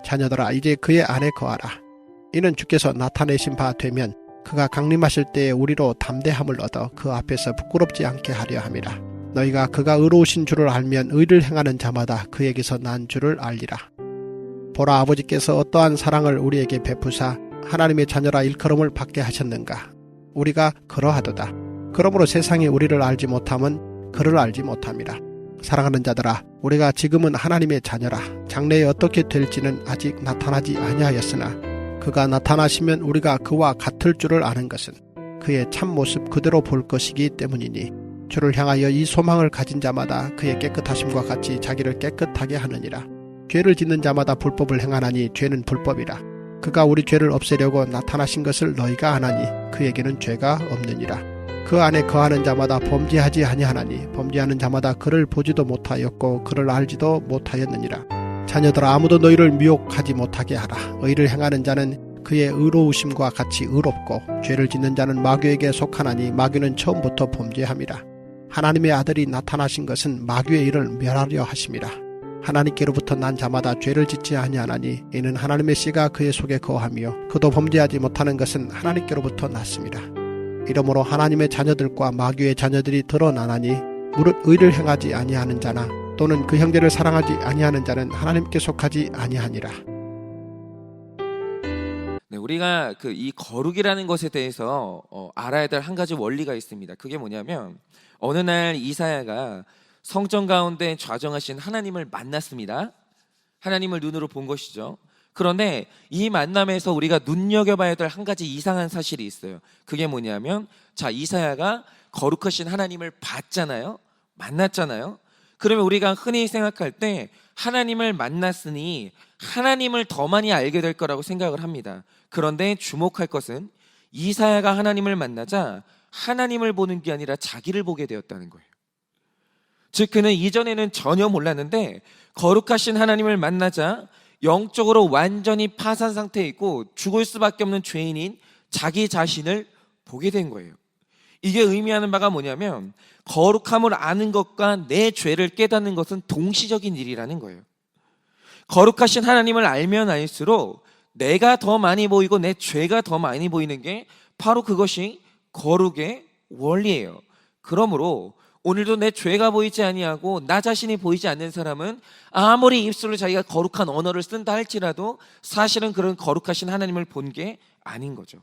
자녀들아 이제 그의 안에 거하라. 이는 주께서 나타내신 바 되면 그가 강림하실 때에 우리로 담대함을 얻어 그 앞에서 부끄럽지 않게 하려 함이라. 너희가 그가 의로우신 줄을 알면 의를 행하는 자마다 그에게서 난 줄을 알리라. 보라, 아버지께서 어떠한 사랑을 우리에게 베푸사 하나님의 자녀라 일컬음을 받게 하셨는가. 우리가 그러하도다. 그러므로 세상이 우리를 알지 못함은 그를 알지 못함이라. 사랑하는 자들아, 우리가 지금은 하나님의 자녀라. 장래에 어떻게 될지는 아직 나타나지 아니하였으나 그가 나타나시면 우리가 그와 같을 줄을 아는 것은 그의 참모습 그대로 볼 것이기 때문이니 주를 향하여 이 소망을 가진 자마다 그의 깨끗하심과 같이 자기를 깨끗하게 하느니라. 죄를 짓는 자마다 불법을 행하나니 죄는 불법이라. 그가 우리 죄를 없애려고 나타나신 것을 너희가 아나니 그에게는 죄가 없느니라. 그 안에 거하는 자마다 범죄하지 아니하나니 범죄하는 자마다 그를 보지도 못하였고 그를 알지도 못하였느니라. 자녀들아, 아무도 너희를 미혹하지 못하게 하라. 의를 행하는 자는 그의 의로우심과 같이 의롭고 죄를 짓는 자는 마귀에게 속하나니 마귀는 처음부터 범죄함이라. 하나님의 아들이 나타나신 것은 마귀의 일을 멸하려 하심이라. 하나님께로부터 난 자마다 죄를 짓지 아니하나니 이는 하나님의 씨가 그의 속에 거하며 그도 범죄하지 못하는 것은 하나님께로부터 났습니다. 이러므로 하나님의 자녀들과 마귀의 자녀들이 드러나나니 무릇 의를 행하지 아니하는 자나 또는 그 형제를 사랑하지 아니하는 자는 하나님께 속하지 아니하니라. 네, 우리가 이 거룩이라는 것에 대해서 알아야 될 한 가지 원리가 있습니다. 그게 뭐냐면 어느 날 이사야가 성전 가운데 좌정하신 하나님을 만났습니다. 하나님을 눈으로 본 것이죠. 그런데 이 만남에서 우리가 눈여겨봐야 될 한 가지 이상한 사실이 있어요. 그게 뭐냐면 이사야가 거룩하신 하나님을 봤잖아요. 만났잖아요. 그러면 우리가 흔히 생각할 때 하나님을 만났으니 하나님을 더 많이 알게 될 거라고 생각을 합니다. 그런데 주목할 것은 이사야가 하나님을 만나자 하나님을 보는 게 아니라 자기를 보게 되었다는 거예요. 즉 그는 이전에는 전혀 몰랐는데 거룩하신 하나님을 만나자 영적으로 완전히 파산 상태에 있고 죽을 수밖에 없는 죄인인 자기 자신을 보게 된 거예요. 이게 의미하는 바가 뭐냐면 거룩함을 아는 것과 내 죄를 깨닫는 것은 동시적인 일이라는 거예요. 거룩하신 하나님을 알면 알수록 내가 더 많이 보이고 내 죄가 더 많이 보이는 게 바로 그것이 거룩의 원리예요. 그러므로 오늘도 내 죄가 보이지 아니하고 나 자신이 보이지 않는 사람은 아무리 입술로 자기가 거룩한 언어를 쓴다 할지라도 사실은 그런 거룩하신 하나님을 본 게 아닌 거죠.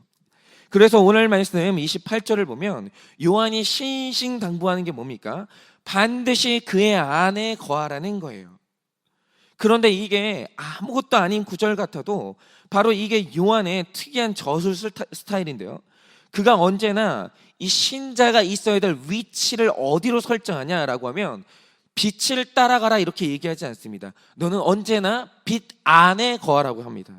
그래서 오늘 말씀 28절을 보면 요한이 신신당부하는 게 뭡니까? 반드시 그의 안에 거하라는 거예요. 그런데 이게 아무것도 아닌 구절 같아도 바로 이게 요한의 특이한 저술 스타일인데요. 그가 언제나 이 신자가 있어야 될 위치를 어디로 설정하냐라고 하면 빛을 따라가라 이렇게 얘기하지 않습니다. 너는 언제나 빛 안에 거하라고 합니다.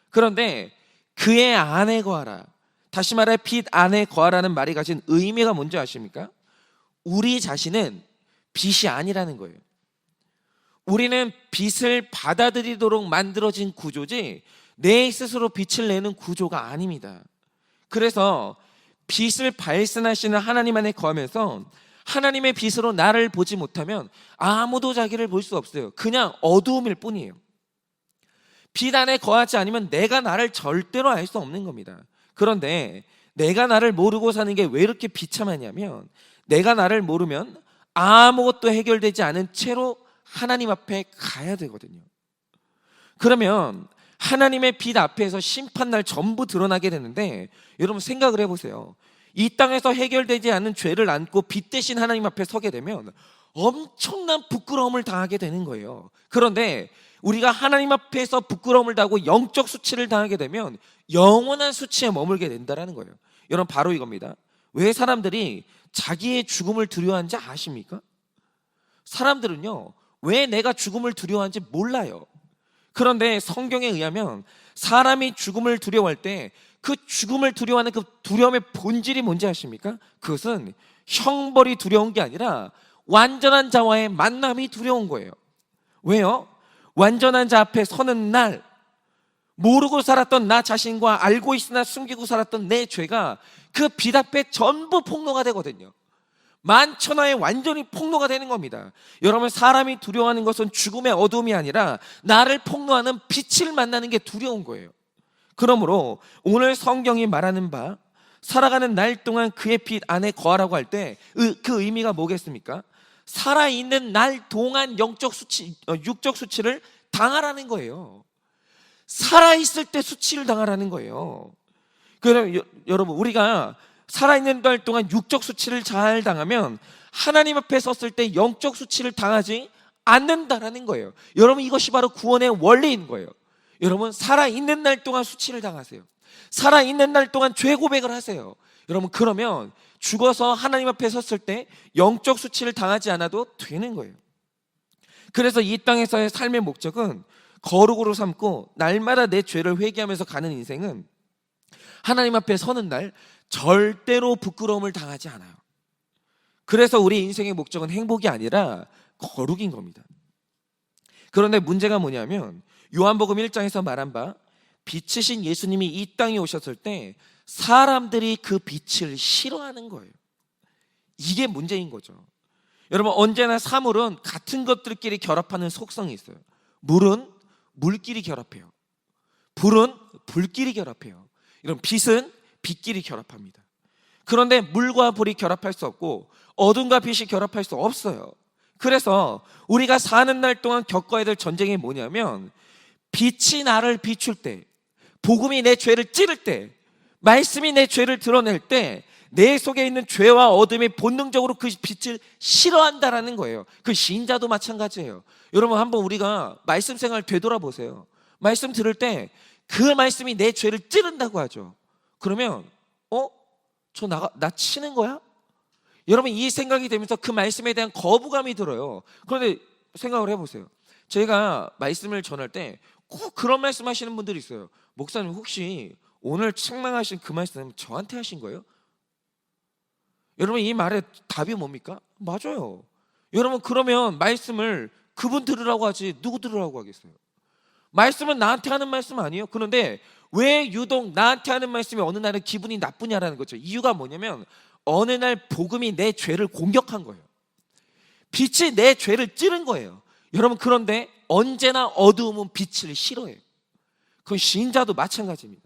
그런데 그의 안에 거하라. 다시 말해 빛 안에 거하라는 말이 가진 의미가 뭔지 아십니까? 우리 자신은 빛이 아니라는 거예요. 우리는 빛을 받아들이도록 만들어진 구조지 내 스스로 빛을 내는 구조가 아닙니다. 그래서 빛을 발산하시는 하나님 안에 거하면서 하나님의 빛으로 나를 보지 못하면 아무도 자기를 볼 수 없어요. 그냥 어두움일 뿐이에요. 빛 안에 거하지 않으면 내가 나를 절대로 알 수 없는 겁니다. 그런데 내가 나를 모르고 사는 게 왜 이렇게 비참하냐면 내가 나를 모르면 아무것도 해결되지 않은 채로 하나님 앞에 가야 되거든요. 그러면 하나님의 빛 앞에서 심판날 전부 드러나게 되는데 여러분 생각을 해보세요. 이 땅에서 해결되지 않은 죄를 안고 빛 대신 하나님 앞에 서게 되면 엄청난 부끄러움을 당하게 되는 거예요. 그런데 우리가 하나님 앞에서 부끄러움을 당하고 영적 수치를 당하게 되면 영원한 수치에 머물게 된다는 거예요. 여러분 바로 이겁니다. 왜 사람들이 자기의 죽음을 두려워하는지 아십니까? 사람들은요 왜 내가 죽음을 두려워하는지 몰라요. 그런데 성경에 의하면 사람이 죽음을 두려워할 때 그 죽음을 두려워하는 그 두려움의 본질이 뭔지 아십니까? 그것은 형벌이 두려운 게 아니라 완전한 자와의 만남이 두려운 거예요. 왜요? 완전한 자 앞에 서는 날 모르고 살았던 나 자신과 알고 있으나 숨기고 살았던 내 죄가 그 빛 앞에 전부 폭로가 되거든요. 만천하에 완전히 폭로가 되는 겁니다. 여러분, 사람이 두려워하는 것은 죽음의 어둠이 아니라 나를 폭로하는 빛을 만나는 게 두려운 거예요. 그러므로 오늘 성경이 말하는 바 살아가는 날 동안 그의 빛 안에 거하라고 할 때 그 의미가 뭐겠습니까? 살아있는 날 동안 육적 수치를 당하라는 거예요. 살아있을 때 수치를 당하라는 거예요. 그럼 여러분, 우리가 살아있는 날 동안 육적 수치를 잘 당하면 하나님 앞에 섰을 때 영적 수치를 당하지 않는다라는 거예요. 여러분, 이것이 바로 구원의 원리인 거예요. 여러분, 살아있는 날 동안 수치를 당하세요. 살아있는 날 동안 죄 고백을 하세요. 여러분, 그러면 죽어서 하나님 앞에 섰을 때 영적 수치를 당하지 않아도 되는 거예요. 그래서 이 땅에서의 삶의 목적은 거룩으로 삼고 날마다 내 죄를 회개하면서 가는 인생은 하나님 앞에 서는 날 절대로 부끄러움을 당하지 않아요. 그래서 우리 인생의 목적은 행복이 아니라 거룩인 겁니다. 그런데 문제가 뭐냐면 요한복음 1장에서 말한 바 빛이신 예수님이 이 땅에 오셨을 때 사람들이 그 빛을 싫어하는 거예요. 이게 문제인 거죠. 여러분, 언제나 사물은 같은 것들끼리 결합하는 속성이 있어요. 물은 물끼리 결합해요. 불은 불끼리 결합해요. 이런 빛은 빛끼리 결합합니다. 그런데 물과 불이 결합할 수 없고 어둠과 빛이 결합할 수 없어요. 그래서 우리가 사는 날 동안 겪어야 될 전쟁이 뭐냐면 빛이 나를 비출 때, 복음이 내 죄를 찌를 때, 말씀이 내 죄를 드러낼 때 내 속에 있는 죄와 어둠이 본능적으로 그 빛을 싫어한다라는 거예요. 그 신자도 마찬가지예요. 여러분, 한번 우리가 말씀 생활 되돌아보세요. 말씀 들을 때 그 말씀이 내 죄를 찌른다고 하죠. 그러면 나 치는 거야? 여러분, 이 생각이 되면서 그 말씀에 대한 거부감이 들어요. 그런데 생각을 해보세요. 제가 말씀을 전할 때 꼭 그런 말씀 하시는 분들이 있어요. 목사님, 혹시 오늘 책망하신 그 말씀 저한테 하신 거예요? 여러분, 이 말의 답이 뭡니까? 맞아요. 여러분, 그러면 말씀을 그분 들으라고 하지 누구 들으라고 하겠어요? 말씀은 나한테 하는 말씀 아니에요? 그런데 왜 유독 나한테 하는 말씀이 어느 날은 기분이 나쁘냐라는 거죠. 이유가 뭐냐면 어느 날 복음이 내 죄를 공격한 거예요. 빛이 내 죄를 찌른 거예요. 여러분, 그런데 언제나 어두움은 빛을 싫어해요. 그건 신자도 마찬가지입니다.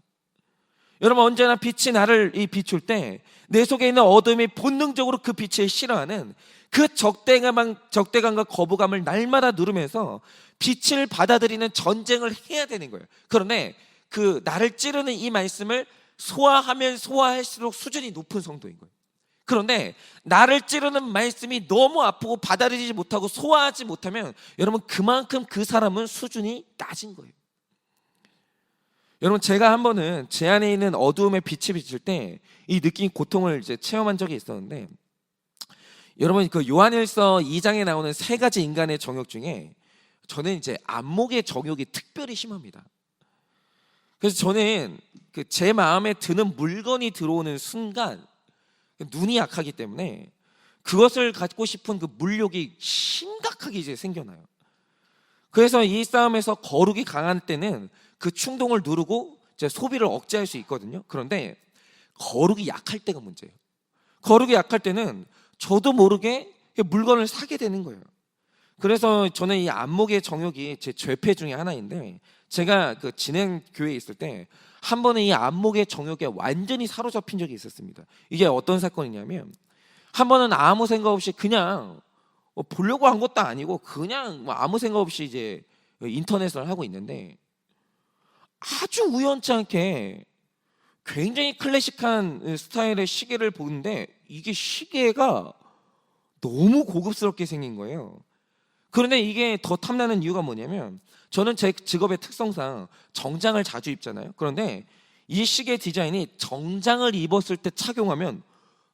여러분, 언제나 빛이 나를 비출 때 내 속에 있는 어둠이 본능적으로 그 빛을 싫어하는 그 적대감과 거부감을 날마다 누르면서 빛을 받아들이는 전쟁을 해야 되는 거예요. 그런데 그 나를 찌르는 이 말씀을 소화하면 소화할수록 수준이 높은 성도인 거예요. 그런데 나를 찌르는 말씀이 너무 아프고 받아들이지 못하고 소화하지 못하면 여러분, 그만큼 그 사람은 수준이 낮은 거예요. 여러분, 제가 한 번은 제 안에 있는 어두움의 빛이 비칠 때 이 느낀 고통을 이제 체험한 적이 있었는데, 여러분, 그 요한일서 2장에 나오는 세 가지 인간의 정욕 중에 저는 이제 안목의 정욕이 특별히 심합니다. 그래서 저는 제 마음에 드는 물건이 들어오는 순간 눈이 약하기 때문에 그것을 갖고 싶은 그 물욕이 심각하게 이제 생겨나요. 그래서 이 싸움에서 거룩이 강한 때는 그 충동을 누르고 이제 소비를 억제할 수 있거든요. 그런데 거룩이 약할 때가 문제예요. 거룩이 약할 때는 저도 모르게 물건을 사게 되는 거예요. 그래서 저는 이 안목의 정욕이 제 죄패 중에 하나인데, 제가 그 진행 교회에 있을 때 한 번은 이 안목의 정욕에 완전히 사로잡힌 적이 있었습니다. 이게 어떤 사건이냐면, 한 번은 아무 생각 없이 그냥 보려고 한 것도 아니고 그냥 아무 생각 없이 이제 인터넷을 하고 있는데 아주 우연치 않게 굉장히 클래식한 스타일의 시계를 보는데 이게 시계가 너무 고급스럽게 생긴 거예요. 그런데 이게 더 탐나는 이유가 뭐냐면, 저는 제 직업의 특성상 정장을 자주 입잖아요. 그런데 이 시계 디자인이 정장을 입었을 때 착용하면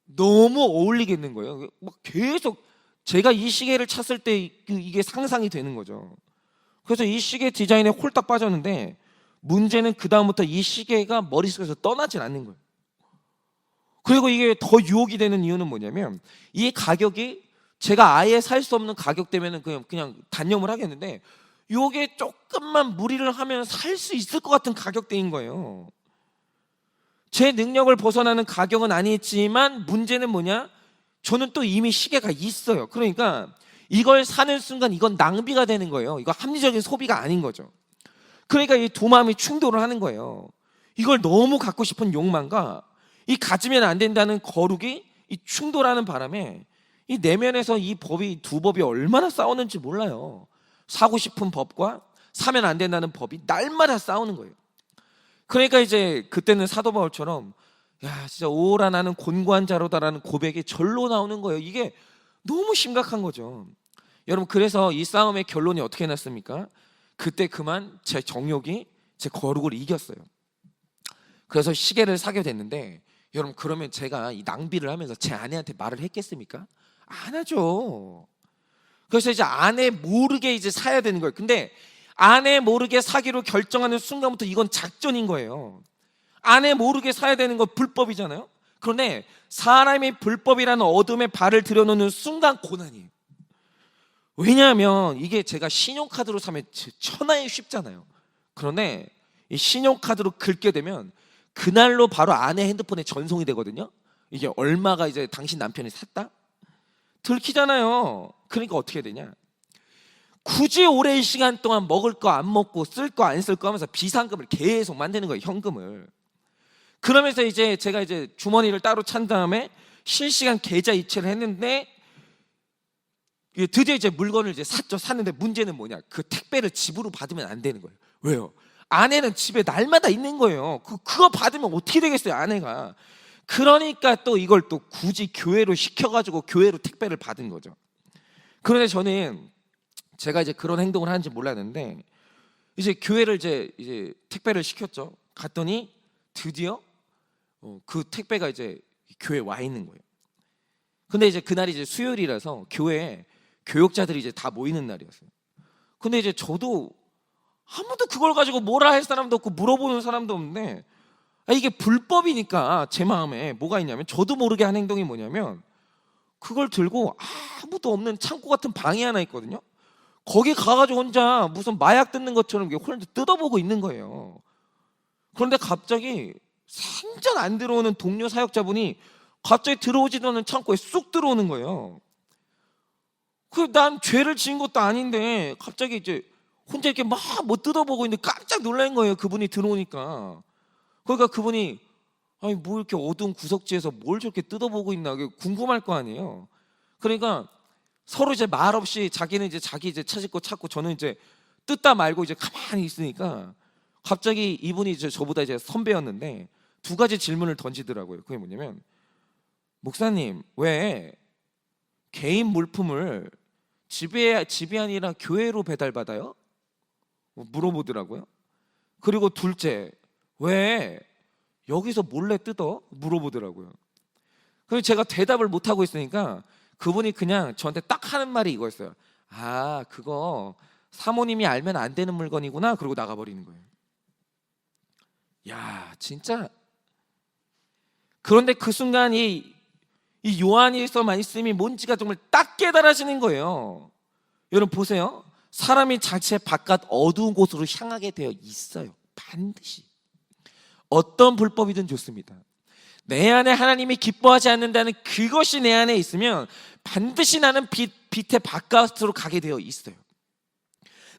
너무 어울리겠는 거예요. 막 계속 제가 이 시계를 찼을 때 이게 상상이 되는 거죠. 그래서 이 시계 디자인에 홀딱 빠졌는데, 문제는 그 다음부터 이 시계가 머릿속에서 떠나질 않는 거예요. 그리고 이게 더 유혹이 되는 이유는 뭐냐면, 이 가격이 제가 아예 살 수 없는 가격 되면 그냥 단념을 하겠는데, 이게 조금만 무리를 하면 살 수 있을 것 같은 가격대인 거예요. 제 능력을 벗어나는 가격은 아니지만 문제는 뭐냐? 저는 또 이미 시계가 있어요. 그러니까 이걸 사는 순간 이건 낭비가 되는 거예요. 이거 합리적인 소비가 아닌 거죠. 그러니까 이 두 마음이 충돌을 하는 거예요. 이걸 너무 갖고 싶은 욕망과 이 가지면 안 된다는 거룩이 이 충돌하는 바람에 이 내면에서 이 두 법이 얼마나 싸우는지 몰라요. 사고 싶은 법과 사면 안 된다는 법이 날마다 싸우는 거예요. 그러니까 이제 그때는 사도 바울처럼 야 진짜 오라 나는 곤고한 자로다라는 고백이 절로 나오는 거예요. 이게 너무 심각한 거죠. 여러분, 그래서 이 싸움의 결론이 어떻게 났습니까? 그때 그만 제 정욕이 제 거룩을 이겼어요. 그래서 시계를 사게 됐는데, 여러분, 그러면 제가 이 낭비를 하면서 제 아내한테 말을 했겠습니까? 안 하죠. 그래서 이제 아내 모르게 이제 사야 되는 거예요. 근데 아내 모르게 사기로 결정하는 순간부터 이건 작전인 거예요. 아내 모르게 사야 되는 건 불법이잖아요. 그런데 사람이 불법이라는 어둠에 발을 들여놓는 순간 고난이에요. 왜냐하면 이게 제가 신용카드로 사면 천하에 쉽잖아요. 그런데 이 신용카드로 긁게 되면 그날로 바로 아내 핸드폰에 전송이 되거든요. 이게 얼마가 이제 당신 남편이 샀다? 들키잖아요. 그러니까 어떻게 되냐? 굳이 오랜 시간 동안 먹을 거 안 먹고 쓸 거 안 쓸 거 하면서 비상금을 계속 만드는 거예요. 현금을. 그러면서 이제 제가 이제 주머니를 따로 찬 다음에 실시간 계좌 이체를 했는데 드디어 이제 물건을 이제 샀는데 문제는 뭐냐? 그 택배를 집으로 받으면 안 되는 거예요. 왜요? 아내는 집에 날마다 있는 거예요. 그거 받으면 어떻게 되겠어요, 아내가. 그러니까 또 이걸 또 굳이 교회로 시켜가지고 교회로 택배를 받은 거죠. 그런데 저는 제가 이제 그런 행동을 하는지 몰랐는데 이제 교회를 이제 택배를 시켰죠. 갔더니 드디어 그 택배가 이제 교회에 와 있는 거예요. 근데 이제 그날이 이제 수요일이라서 교회에 교육자들이 이제 다 모이는 날이었어요. 근데 이제 저도 아무도 그걸 가지고 뭐라 할 사람도 없고 물어보는 사람도 없는데 이게 불법이니까 제 마음에 뭐가 있냐면 저도 모르게 한 행동이 뭐냐면 그걸 들고 아무도 없는 창고 같은 방이 하나 있거든요. 거기 가가지고 혼자 무슨 마약 뜯는 것처럼 혼자 뜯어보고 있는 거예요. 그런데 갑자기 생전 안 들어오는 동료 사역자분이 갑자기 들어오지도 않은 창고에 쑥 들어오는 거예요. 난 죄를 지은 것도 아닌데 갑자기 이제 혼자 이렇게 막 뭐 뜯어보고 있는데 깜짝 놀란 거예요. 그분이 들어오니까. 그러니까 그분이 아니 뭐 이렇게 어두운 구석지에서 뭘 저렇게 뜯어보고 있나 궁금할 거 아니에요. 그러니까 서로 이제 말 없이 자기는 이제 자기 이제 찾을 거 찾고 저는 이제 뜯다 말고 이제 가만히 있으니까 갑자기 이분이 이제 저보다 이제 선배였는데 두 가지 질문을 던지더라고요. 그게 뭐냐면 목사님 왜 개인 물품을 집이 아니라 교회로 배달받아요? 물어보더라고요. 그리고 둘째, 왜 여기서 몰래 뜯어? 물어보더라고요. 그래서 제가 대답을 못하고 있으니까 그분이 그냥 저한테 딱 하는 말이 이거였어요. 아, 그거 사모님이 알면 안 되는 물건이구나. 그러고 나가버리는 거예요. 야, 진짜. 그런데 그 순간 이 요한일서 말씀이 뭔지가 정말 딱 깨달아지는 거예요. 여러분 보세요. 사람이 자체 바깥 어두운 곳으로 향하게 되어 있어요. 반드시. 어떤 불법이든 좋습니다. 내 안에 하나님이 기뻐하지 않는다는 그것이 내 안에 있으면 반드시 나는 빛의 바깥으로 가게 되어 있어요.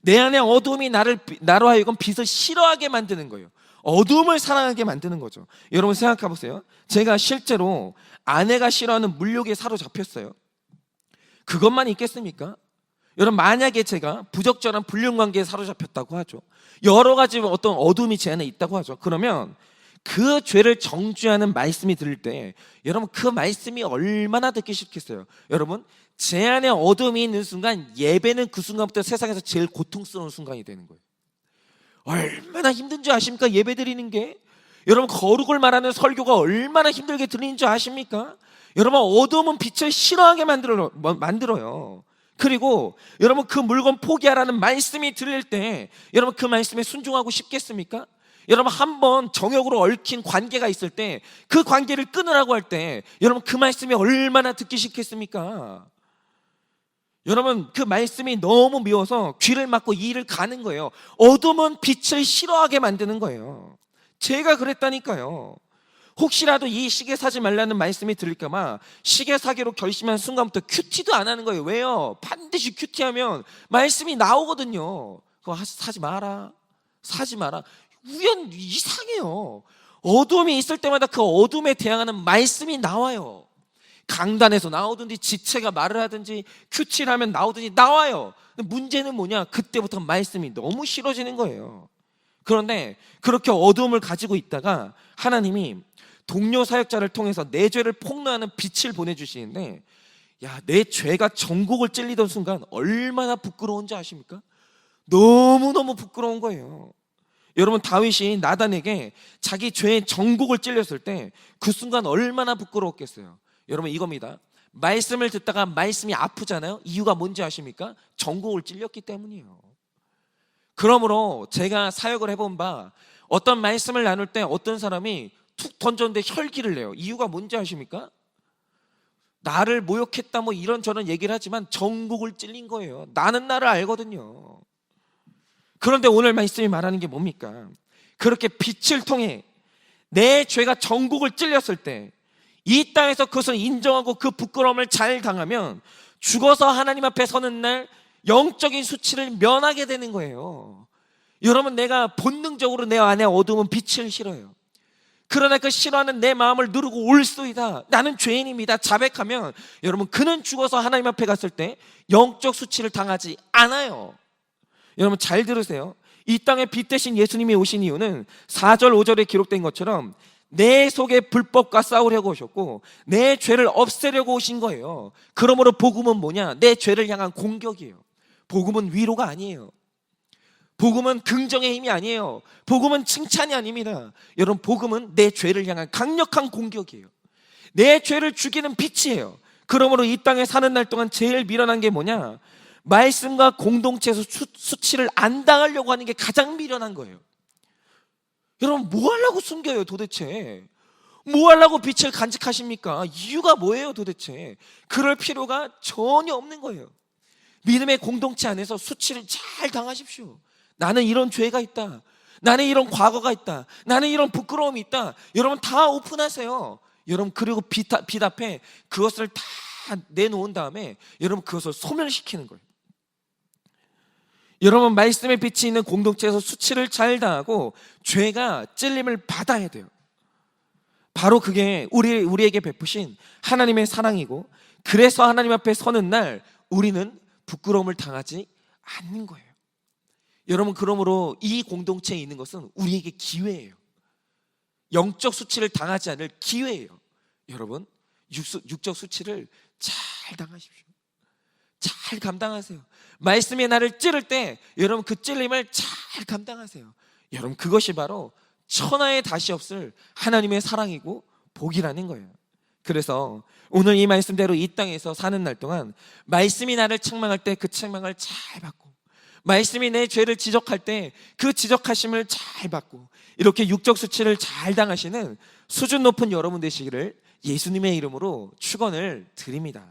내 안에 어두움이 나로 하여금 빛을 싫어하게 만드는 거예요. 어두움을 사랑하게 만드는 거죠. 여러분 생각해 보세요. 제가 실제로 아내가 싫어하는 물욕에 사로잡혔어요. 그것만 있겠습니까? 여러분 만약에 제가 부적절한 불륜관계에 사로잡혔다고 하죠. 여러 가지 어떤 어둠이 제 안에 있다고 하죠. 그러면 그 죄를 정죄하는 말씀이 들릴 때 여러분 그 말씀이 얼마나 듣기 싫겠어요. 여러분 제 안에 어둠이 있는 순간 예배는 그 순간부터 세상에서 제일 고통스러운 순간이 되는 거예요. 얼마나 힘든 줄 아십니까? 예배 드리는 게. 여러분 거룩을 말하는 설교가 얼마나 힘들게 들리는 줄 아십니까? 여러분 어둠은 빛을 싫어하게 만들어요. 그리고 여러분 그 물건 포기하라는 말씀이 들릴 때 여러분 그 말씀에 순종하고 싶겠습니까? 여러분 한번 정욕으로 얽힌 관계가 있을 때 그 관계를 끊으라고 할 때 여러분 그 말씀이 얼마나 듣기 싫겠습니까? 여러분 그 말씀이 너무 미워서 귀를 막고 이를 가는 거예요. 어둠은 빛을 싫어하게 만드는 거예요. 제가 그랬다니까요. 혹시라도 이 시계 사지 말라는 말씀이 들릴까봐 시계 사기로 결심한 순간부터 큐티도 안 하는 거예요. 왜요? 반드시 큐티하면 말씀이 나오거든요. 그거 사지 마라, 사지 마라. 이상해요. 어둠이 있을 때마다 그 어둠에 대항하는 말씀이 나와요. 강단에서 나오든지 지체가 말을 하든지 큐티를 하면 나오든지 나와요. 근데 문제는 뭐냐? 그때부터 말씀이 너무 싫어지는 거예요. 그런데 그렇게 어두움을 가지고 있다가 하나님이 동료 사역자를 통해서 내 죄를 폭로하는 빛을 보내주시는데, 야, 내 죄가 전곡을 찔리던 순간 얼마나 부끄러운지 아십니까? 너무너무 부끄러운 거예요. 여러분, 다윗이 나단에게 자기 죄의 전곡을 찔렸을 때 그 순간 얼마나 부끄러웠겠어요. 여러분, 이겁니다. 말씀을 듣다가 말씀이 아프잖아요. 이유가 뭔지 아십니까? 전곡을 찔렸기 때문이에요. 그러므로 제가 사역을 해본 바, 어떤 말씀을 나눌 때 어떤 사람이 툭 던졌는데 혈기를 내요. 이유가 뭔지 아십니까? 나를 모욕했다 뭐 이런저런 얘기를 하지만 전곡을 찔린 거예요. 나는 나를 알거든요. 그런데 오늘 말씀이 말하는 게 뭡니까? 그렇게 빛을 통해 내 죄가 전곡을 찔렸을 때 이 땅에서 그것을 인정하고 그 부끄러움을 잘 당하면 죽어서 하나님 앞에 서는 날 영적인 수치를 면하게 되는 거예요. 여러분, 내가 본능적으로 내 안에 어두운 빛을 싫어요. 그러나 그 싫어하는 내 마음을 누르고 올소이다, 나는 죄인입니다, 자백하면 여러분, 그는 죽어서 하나님 앞에 갔을 때 영적 수치를 당하지 않아요. 여러분, 잘 들으세요. 이 땅에 빛 대신 예수님이 오신 이유는 4절 5절에 기록된 것처럼 내 속에 불법과 싸우려고 오셨고 내 죄를 없애려고 오신 거예요. 그러므로 복음은 뭐냐? 내 죄를 향한 공격이에요. 복음은 위로가 아니에요. 복음은 긍정의 힘이 아니에요. 복음은 칭찬이 아닙니다. 여러분, 복음은 내 죄를 향한 강력한 공격이에요. 내 죄를 죽이는 빛이에요. 그러므로 이 땅에 사는 날 동안 제일 미련한 게 뭐냐? 말씀과 공동체에서 수치를 안 당하려고 하는 게 가장 미련한 거예요. 여러분, 뭐 하려고 숨겨요 도대체? 뭐 하려고 빛을 간직하십니까? 이유가 뭐예요 도대체? 그럴 필요가 전혀 없는 거예요. 믿음의 공동체 안에서 수치를 잘 당하십시오. 나는 이런 죄가 있다, 나는 이런 과거가 있다, 나는 이런 부끄러움이 있다. 여러분, 다 오픈하세요. 여러분, 그리고 빛 앞에 그것을 다 내놓은 다음에 여러분, 그것을 소멸시키는 거예요. 여러분, 말씀의 빛이 있는 공동체에서 수치를 잘 당하고 죄가 찔림을 받아야 돼요. 바로 그게 우리에게 베푸신 하나님의 사랑이고, 그래서 하나님 앞에 서는 날 우리는 부끄러움을 당하지 않는 거예요. 여러분, 그러므로 이 공동체에 있는 것은 우리에게 기회예요. 영적 수치를 당하지 않을 기회예요. 여러분, 육적 수치를 잘 당하십시오. 잘 감당하세요. 말씀이 나를 찌를 때 여러분, 그 찔림을 잘 감당하세요. 여러분, 그것이 바로 천하에 다시 없을 하나님의 사랑이고 복이라는 거예요. 그래서 오늘 이 말씀대로 이 땅에서 사는 날 동안 말씀이 나를 책망할 때 그 책망을 잘 받고, 말씀이 내 죄를 지적할 때 그 지적하심을 잘 받고, 이렇게 육적 수치를 잘 당하시는 수준 높은 여러분 되시기를 예수님의 이름으로 축원을 드립니다.